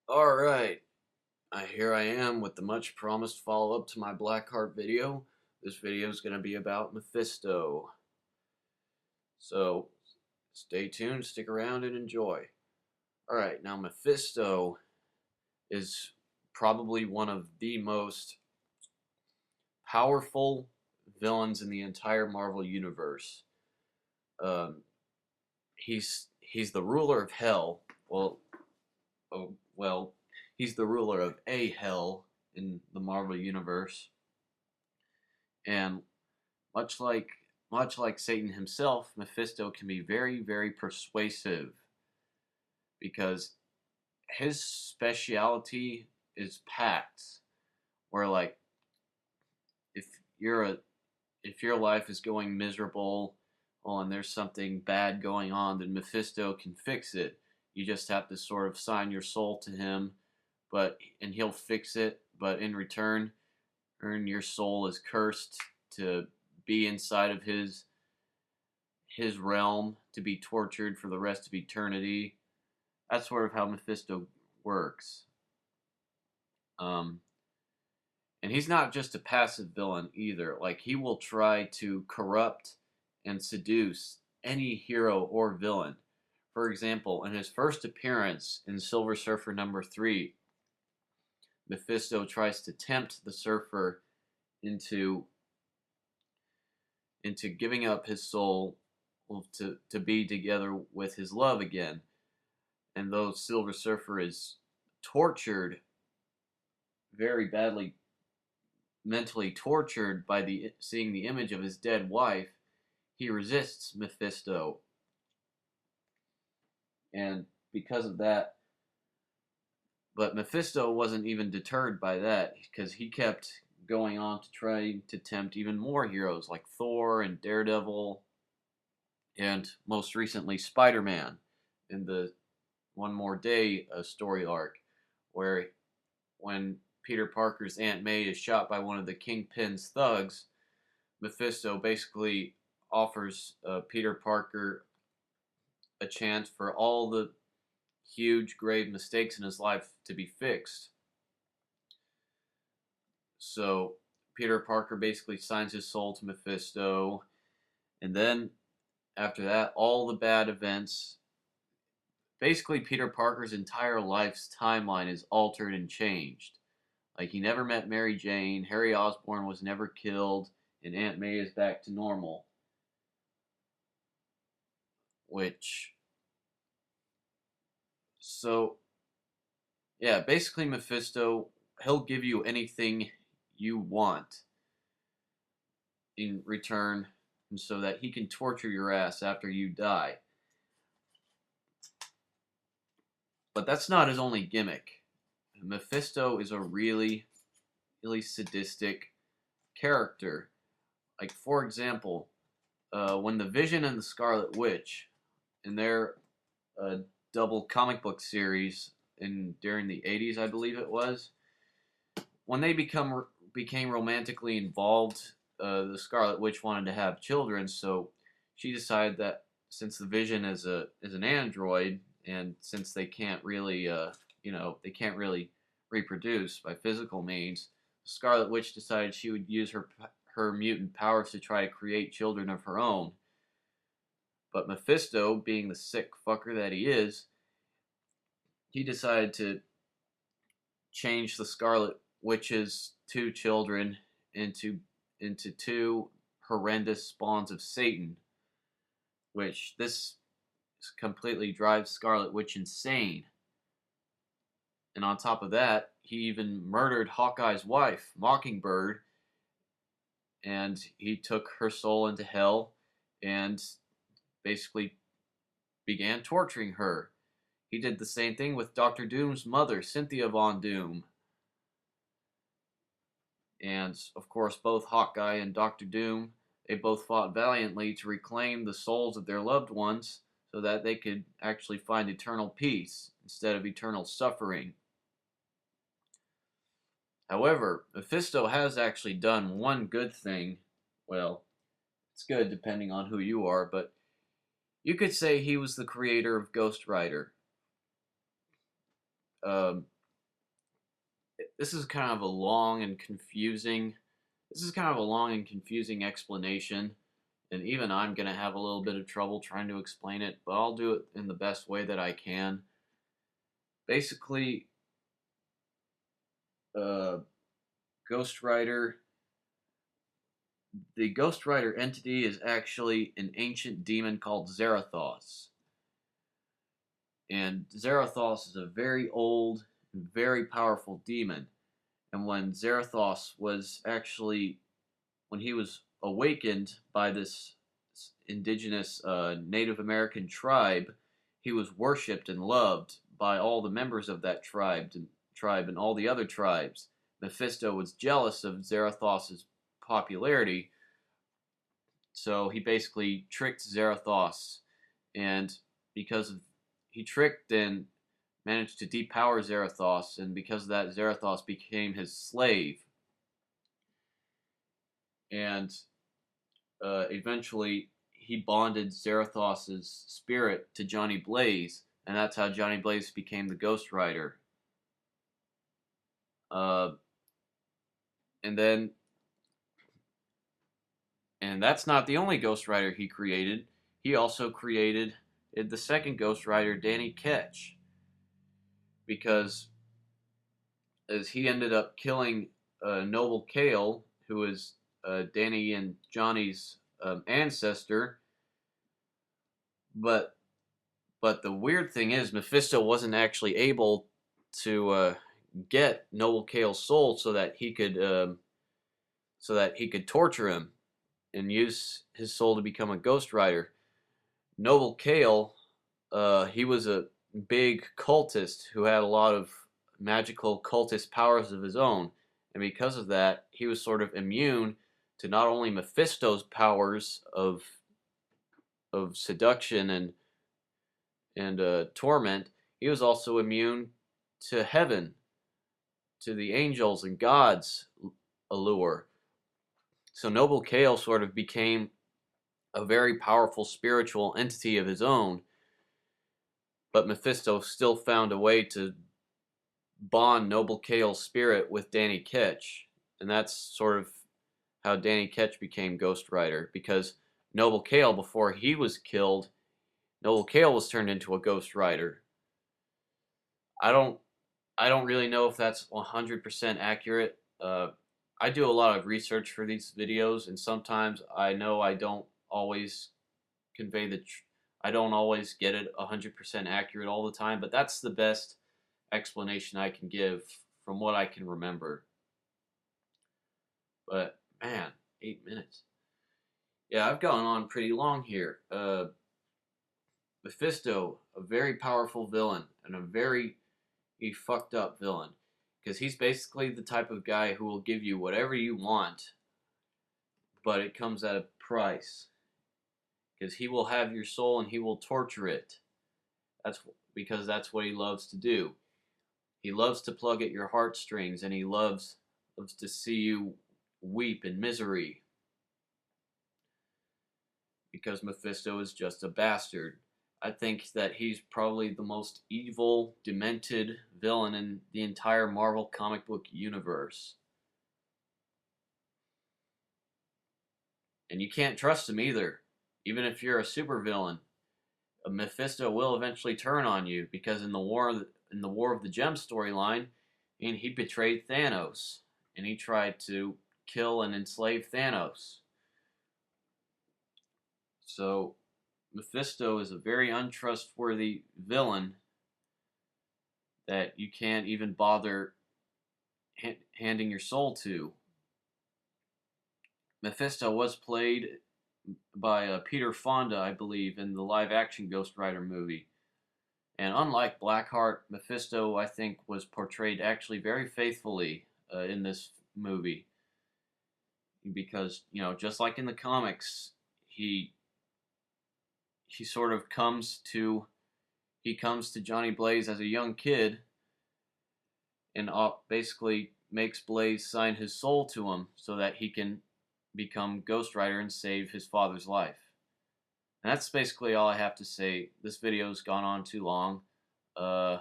Alright, here I am with the much promised follow-up to my Blackheart video. This video is going to be about Mephisto. So, stay tuned, stick around, and enjoy. Alright, now Mephisto is probably one of the most powerful villains in the entire Marvel Universe. Um, he's the ruler of Hell. Well, he's the ruler of a hell in the Marvel universe, and much like much like Satan himself, Mephisto can be very, very persuasive because his speciality is pacts. Where like if you're a if your life is going miserable, well, and there's something bad going on, then Mephisto can fix it. You just have to sort of sign your soul to him, and he'll fix it. But in return, your soul is cursed to be inside of his realm, to be tortured for the rest of eternity. That's sort of how Mephisto works. Um, and he's not just a passive villain either. Like, he will try to corrupt and seduce any hero or villain. For example, in his first appearance in Silver Surfer #3, Mephisto tries to tempt the Surfer into giving up his soul to be together with his love again. And though Silver Surfer is tortured, very badly mentally tortured by seeing the image of his dead wife, he resists Mephisto. And because of that, but Mephisto wasn't even deterred by that, because he kept going on to try to tempt even more heroes like Thor and Daredevil, and most recently Spider-Man in the One More Day story arc, where when Peter Parker's Aunt May is shot by one of the Kingpin's thugs, Mephisto basically offers Peter Parker a chance for all the huge, grave mistakes in his life to be fixed. So Peter Parker basically signs his soul to Mephisto, and then after that, all the bad events. Basically, Peter Parker's entire life's timeline is altered and changed. Like, he never met Mary Jane, Harry Osborn was never killed, and Aunt May is back to normal. Which. So, yeah, basically, Mephisto, he'll give you anything you want in return, and so that he can torture your ass after you die. But that's not his only gimmick. Mephisto is a really, really sadistic character. Like, for example, when the Vision and the Scarlet Witch, in their uh, double comic book series during the 80s, I believe it was, when they became romantically involved, the Scarlet Witch wanted to have children, so she decided that since the Vision is an android, and since they can't really they can't really reproduce by physical means, Scarlet Witch decided she would use her mutant powers to try to create children of her own. But Mephisto, being the sick fucker that he is, he decided to change the Scarlet Witch's two children into two horrendous spawns of Satan, which this completely drives Scarlet Witch insane. And on top of that, he even murdered Hawkeye's wife, Mockingbird, and he took her soul into hell and basically began torturing her. He did the same thing with Doctor Doom's mother, Cynthia Von Doom. And, of course, both Hawkeye and Doctor Doom, they both fought valiantly to reclaim the souls of their loved ones so that they could actually find eternal peace instead of eternal suffering. However, Mephisto has actually done one good thing. Well, it's good depending on who you are, but you could say he was the creator of Ghost Rider. this is kind of a long and confusing. This is kind of a long and confusing explanation, and even I'm gonna have a little bit of trouble trying to explain it, but I'll do it in the best way that I can. Basically, uh, Ghost Rider. The Ghost Rider entity is actually an ancient demon called Zarathos. And Zarathos is a very old and very powerful demon. And when Zarathos was actually, when he was awakened by this indigenous Native American tribe, he was worshipped and loved by all the members of that tribe and all the other tribes. Mephisto was jealous of Zarathos' popularity, so he basically tricked Zarathos, and because of, he tricked and managed to depower Zarathos, and because of that, Zarathos became his slave. And eventually, he bonded Zarathos' spirit to Johnny Blaze, and that's how Johnny Blaze became the Ghost Rider. Uh, and then, and that's not the only Ghost Rider he created. He also created the second Ghost Rider, Danny Ketch, because as he ended up killing Noble Kale, who is Danny and Johnny's ancestor. But the weird thing is, Mephisto wasn't actually able to get Noble Kale's soul so that he could torture him and use his soul to become a Ghost Rider. Noble Kale, he was a big cultist who had a lot of magical cultist powers of his own, and because of that, he was sort of immune to not only Mephisto's powers of seduction and torment. He was also immune to heaven, to the angels and gods' allure. So Noble Kale sort of became a very powerful spiritual entity of his own, but Mephisto still found a way to bond Noble Kale's spirit with Danny Ketch, and that's sort of how Danny Ketch became Ghost Rider, because Noble Kale, before he was killed, Noble Kale was turned into a Ghost Rider. I don't really know if that's 100% accurate. I do a lot of research for these videos, and sometimes I know I don't always convey I don't always get it 100% accurate all the time, but that's the best explanation I can give from what I can remember. But man, 8 minutes. Yeah, I've gone on pretty long here. Mephisto, a very powerful villain, and a very fucked up villain, because he's basically the type of guy who will give you whatever you want, but it comes at a price, because he will have your soul and he will torture it. That's because that's what he loves to do. He loves to plug at your heartstrings, and he loves to see you weep in misery, because Mephisto is just a bastard. I think that he's probably the most evil, demented villain in the entire Marvel comic book universe. And you can't trust him either. Even if you're a supervillain, Mephisto will eventually turn on you, because in the War of the Gems storyline, and he betrayed Thanos, and he tried to kill and enslave Thanos. So Mephisto is a very untrustworthy villain that you can't even bother handing your soul to. Mephisto was played by Peter Fonda, I believe, in the live-action Ghost Rider movie. And unlike Blackheart, Mephisto, I think, was portrayed actually very faithfully in this movie. Because, you know, just like in the comics, he sort of comes to Johnny Blaze as a young kid, and basically makes Blaze sign his soul to him so that he can become Ghost Rider and save his father's life. And that's basically all I have to say. This video's gone on too long. Alright.